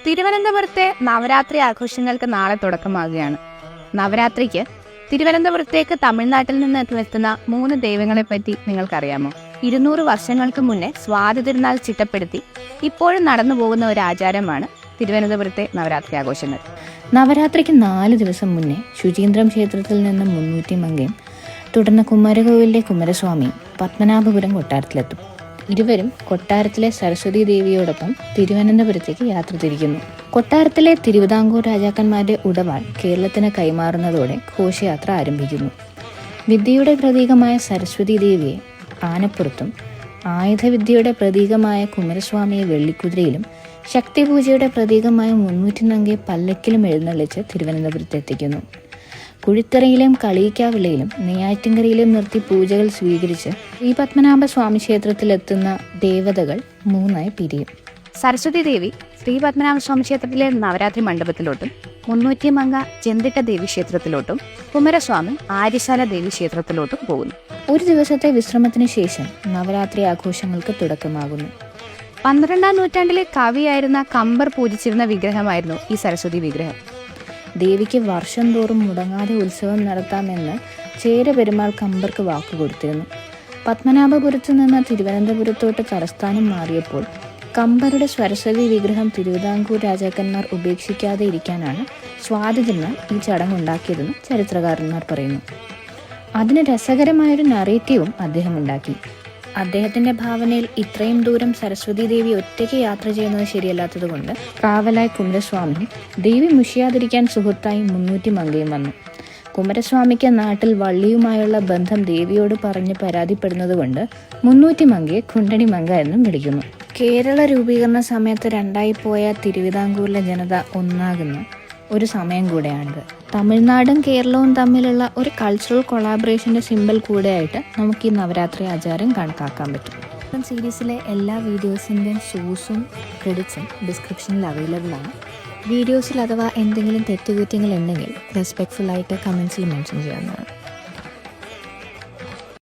തിരുവനന്തപുരത്തെ നവരാത്രി ആഘോഷങ്ങൾക്ക് നാളെ തുടക്കമാകുകയാണ്. നവരാത്രിക്ക് തിരുവനന്തപുരത്തേക്ക് തമിഴ്നാട്ടിൽ നിന്ന് എത്തുന്ന 3 ദൈവങ്ങളെപ്പറ്റി നിങ്ങൾക്കറിയാമോ? 200 വർഷങ്ങൾക്ക് മുന്നേ സ്വാതി തിരുനാൾ ചിട്ടപ്പെടുത്തി ഇപ്പോഴും നടന്നു പോകുന്ന ഒരു ആചാരമാണ് തിരുവനന്തപുരത്തെ നവരാത്രി ആഘോഷങ്ങൾ. നവരാത്രിക്ക് 4 ദിവസം മുന്നേ ശുചീന്ദ്രം ക്ഷേത്രത്തിൽ നിന്നും 300 മങ്കയും തുടർന്ന് കുമരകോവിലെ കുമരസ്വാമിയും പത്മനാഭപുരം കൊട്ടാരത്തിലെത്തും. ഇരുവരും കൊട്ടാരത്തിലെ സരസ്വതി ദേവിയോടൊപ്പം തിരുവനന്തപുരത്തേക്ക് യാത്ര തിരിക്കുന്നു. കൊട്ടാരത്തിലെ തിരുവിതാംകൂർ രാജാക്കന്മാരുടെ ഉടവാൾ കേരളത്തിന് കൈമാറുന്നതോടെ ഘോഷയാത്ര ആരംഭിക്കുന്നു. വിദ്യയുടെ പ്രതീകമായ സരസ്വതി ദേവിയെ ആനപ്പുറത്തും ആയുധവിദ്യയുടെ പ്രതീകമായ കുമരസ്വാമിയെ വെള്ളിക്കുതിരയിലും ശക്തിപൂജയുടെ പ്രതീകമായ 300 നങ്കയെ പല്ലക്കിലും എഴുന്നള്ളിച്ച് തിരുവനന്തപുരത്ത് എത്തിക്കുന്നു. കുഴിത്തറയിലെയും കളിയിക്കാവിളയിലും നെയ്യാറ്റിൻകരയിലും നിർത്തി പൂജകൾ സ്വീകരിച്ച് ശ്രീപത്മനാഭ സ്വാമി ക്ഷേത്രത്തിലെത്തുന്ന ദേവതകൾ 3 പിരിയും. സരസ്വതി ദേവി ശ്രീപത്മനാഭ സ്വാമി ക്ഷേത്രത്തിലെ നവരാത്രി മണ്ഡപത്തിലോട്ടും 300 മങ്ക ചെന്തിട്ട ദേവി ക്ഷേത്രത്തിലോട്ടും കുമരസ്വാമി ആര്യശാല ദേവി ക്ഷേത്രത്തിലോട്ടും പോകുന്നു. ഒരു ദിവസത്തെ വിശ്രമത്തിന് ശേഷം നവരാത്രി ആഘോഷങ്ങൾക്ക് തുടക്കമാകുന്നു. 12ാം നൂറ്റാണ്ടിലെ കവിയായിരുന്ന കമ്പർ പൂജിച്ചിരുന്ന വിഗ്രഹമായിരുന്നു ഈ സരസ്വതി വിഗ്രഹം. ദേവിക്ക് വർഷം തോറും മുടങ്ങാതെ ഉത്സവം നടത്താമെന്ന് ചേരപെരുമാൾ കമ്പർക്ക് വാക്കുകൊടുത്തിരുന്നു. പത്മനാഭപുരത്ത് നിന്ന് തിരുവനന്തപുരത്തോട്ട് തലസ്ഥാനം മാറിയപ്പോൾ കമ്പരുടെ സരസ്വതി വിഗ്രഹം തിരുവിതാംകൂർ രാജാക്കന്മാർ ഉപേക്ഷിക്കാതെ ഇരിക്കാനാണ് സ്വാതി തിരുനാൾ ഈ ചടങ്ങുണ്ടാക്കിയതെന്ന് ചരിത്രകാരന്മാർ പറയുന്നു. അതിന് രസകരമായൊരു നറേറ്റീവും അദ്ദേഹം ഉണ്ടാക്കി. അദ്ദേഹത്തിന്റെ ഭാവനയിൽ ഇത്രയും ദൂരം സരസ്വതി ദേവി ഒറ്റയ്ക്ക് യാത്ര ചെയ്യുന്നത് ശരിയല്ലാത്തതുകൊണ്ട് കാവലായി കുമരസ്വാമിയും ദേവി മുഷിയാതിരിക്കാൻ സുഹൃത്തായി 300 മങ്കയും വന്നു. കുമരസ്വാമിക്ക് നാട്ടിൽ വള്ളിയുമായുള്ള ബന്ധം ദേവിയോട് പറഞ്ഞ് പരാതിപ്പെടുന്നത് കൊണ്ട് 300 മങ്കയെ കുണ്ടണി മങ്ക എന്നും വിളിക്കുന്നു. കേരള രൂപീകരണ സമയത്ത് 2ആയി പോയ തിരുവിതാംകൂറിലെ ജനത ഒന്നാകുന്ന ഒരു സമയം കൂടെയാണിത്. തമിഴ്നാടും കേരളവും തമ്മിലുള്ള ഒരു കൾച്ചറൽ കൊളാബറേഷൻ്റെ സിമ്പിൾ കൂടെയായിട്ട് നമുക്ക് ഈ നവരാത്രി ആചാരം കണക്കാക്കാൻ പറ്റും. സീരീസിലെ എല്ലാ വീഡിയോസിൻ്റെയും സോഴ്സും ക്രെഡിറ്റ്സും ഡിസ്ക്രിപ്ഷനിൽ അവൈലബിൾ ആണ്. വീഡിയോസിൽ അഥവാ എന്തെങ്കിലും തെറ്റുകുറ്റങ്ങൾ ഉണ്ടെങ്കിൽ റെസ്പെക്ട്ഫുള്ളായിട്ട് കമൻസിൽ മെൻഷൻ ചെയ്യാവുന്നതാണ്.